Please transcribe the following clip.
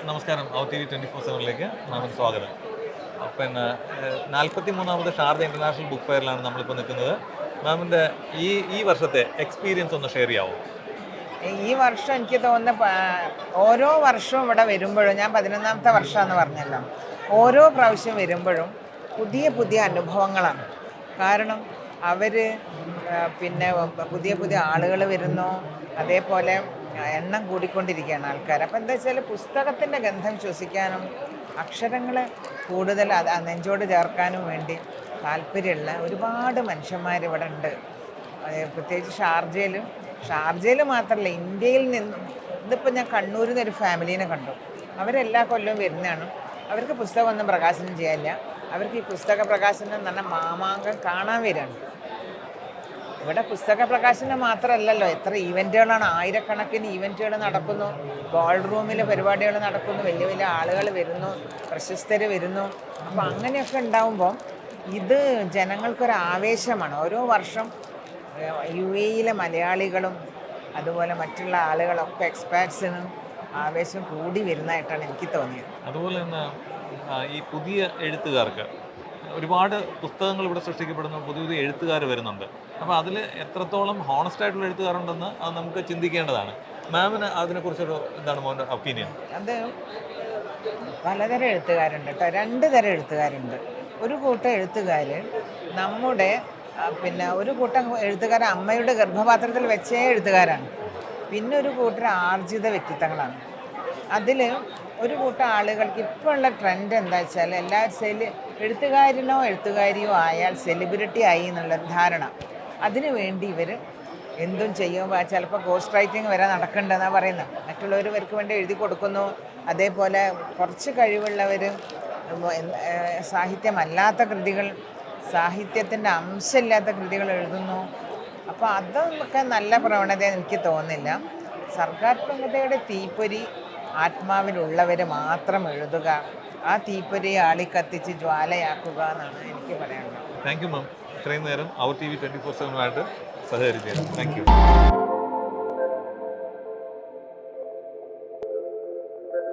നമസ്കാരം. ഔ TV 24/7ലേക്ക് നമുക്ക് സ്വാഗതം. പിന്നെ 43ാമത് ഷാർജ ഇന്റർനാഷണൽ ബുക്ക് ഫെയറിലാണ് നമ്മളിപ്പോൾ നിൽക്കുന്നത്. മാമിൻ്റെ ഈ വർഷത്തെ എക്സ്പീരിയൻസ് ഒന്ന് ഷെയർ ചെയ്യാമോ? ഈ വർഷം എനിക്ക് തോന്നുന്ന ഓരോ വർഷവും ഇവിടെ വരുമ്പോഴും, ഞാൻ 11ാമത്തെ വർഷമാണെന്ന് പറഞ്ഞല്ലോ, ഓരോ പ്രാവശ്യം വരുമ്പോഴും പുതിയ പുതിയ അനുഭവങ്ങളാണ്. കാരണം അവർ പിന്നെ പുതിയ പുതിയ ആളുകൾ വരുന്നു, അതേപോലെ എണ്ണം കൂടിക്കൊണ്ടിരിക്കുകയാണ് ആൾക്കാർ. അപ്പോൾ എന്താ വെച്ചാൽ പുസ്തകത്തിൻ്റെ ഗന്ധം ശ്വസിക്കാനും അക്ഷരങ്ങൾ കൂടുതൽ നെഞ്ചോട് ചേർക്കാനും വേണ്ടി താല്പര്യമുള്ള ഒരുപാട് മനുഷ്യന്മാർ ഇവിടെ ഉണ്ട്. പ്രത്യേകിച്ച് ഷാർജയിൽ മാത്രമല്ല, ഇന്ത്യയിൽ നിന്നും. ഇതിപ്പോൾ ഞാൻ കണ്ണൂരിൽ നിന്ന് ഒരു ഫാമിലീനെ കണ്ടു. അവരെല്ലാ കൊല്ലവും വരുന്നതാണ്. അവർക്ക് പുസ്തകമൊന്നും പ്രകാശനം ചെയ്യാനില്ല. അവർക്ക് ഈ പുസ്തക പ്രകാശനം എന്ന് പറഞ്ഞാൽ മാമാങ്കം കാണാൻ വരികയാണ്. ഇവിടെ പുസ്തക പ്രകാശനം മാത്രമല്ലല്ലോ, എത്ര ഈവൻറ്റുകളാണ്, ആയിരക്കണക്കിന് ഈവൻറ്റുകൾ നടക്കുന്നു, ബോൾ റൂമിൽ പരിപാടികൾ നടക്കുന്നു, വലിയ വലിയ ആളുകൾ വരുന്നു, പ്രശസ്തർ വരുന്നു. അപ്പോൾ അങ്ങനെയൊക്കെ ഉണ്ടാകുമ്പോൾ ഇത് ജനങ്ങൾക്കൊരു ആവേശമാണ്. ഓരോ വർഷം UAE മലയാളികളും അതുപോലെ മറ്റുള്ള ആളുകളൊക്കെ എക്സ്പാറ്റ്സിനും ആവേശം കൂടി വരുന്നതായിട്ടാണ് എനിക്ക് തോന്നിയത്. അതുപോലെ തന്നെ ഈ പുതിയ എഴുത്തുകാർക്ക് ഒരുപാട് പുസ്തകങ്ങൾ ഇവിടെ സൃഷ്ടിക്കപ്പെടുന്നു, പുതിയ പുതിയ എഴുത്തുകാർ വരുന്നുണ്ട്. അപ്പോൾ അതിൽ എത്രത്തോളം ഹോണസ്റ്റ് ആയിട്ടുള്ള എഴുത്തുകാരുണ്ടെന്ന് അത് നമുക്ക് ചിന്തിക്കേണ്ടതാണ്. മാമിന് അതിനെക്കുറിച്ചൊരു എന്താണ് മോൻ്റെ ഒപ്പീനിയൻ? അത് പലതരം എഴുത്തുകാരുണ്ട് കേട്ടോ. 2 തരം എഴുത്തുകാരുണ്ട്. ഒരു കൂട്ടം എഴുത്തുകാർ നമ്മുടെ പിന്നെ ഒരു കൂട്ടം എഴുത്തുകാർ അമ്മയുടെ ഗർഭപാത്രത്തിൽ വെച്ചേ എഴുത്തുകാരാണ്. പിന്നെ ഒരു കൂട്ടർ ആർജിത വ്യക്തിത്വങ്ങളാണ്. അതിൽ ഒരു കൂട്ടം ആളുകൾക്ക് ഇപ്പോൾ ഉള്ള ട്രെൻഡ് എന്താ വെച്ചാൽ, എഴുത്തുകാരനോ എഴുത്തുകാരിയോ ആയാൽ സെലിബ്രിറ്റി ആയി എന്നുള്ള ധാരണ. അതിനു വേണ്ടി ഇവർ എന്തും ചെയ്യുമ്പോൾ ചിലപ്പോൾ ഗോസ്റ്റ് റൈറ്റിംഗ് വരെ നടക്കുന്നുണ്ടെന്നാണ് പറയുന്നത്. മറ്റുള്ളവർക്ക് വേണ്ടി എഴുതി കൊടുക്കുന്നു. അതേപോലെ കുറച്ച് കഴിവുള്ളവർ സാഹിത്യമല്ലാത്ത കൃതികൾ, സാഹിത്യത്തിൻ്റെ അംശമില്ലാത്ത കൃതികൾ എഴുതുന്നു. അപ്പോൾ അതൊക്കെ നല്ല പ്രവണത എനിക്ക് തോന്നുന്നില്ല. സർഗാത്മകതയുടെ തീപ്പൊരി ആത്മാവിലുള്ളവർ മാത്രം എഴുതുക, ആ തീപ്പൊരി ആളിക്കത്തിച്ച് ജ്വാലയാക്കുക എന്നാണ് എനിക്ക് പറയാനുള്ളത്. Thank you ma'am. ഇത്രയും നേരം ഔ TV 24/7 സഹകരിച്ചു. Thank you.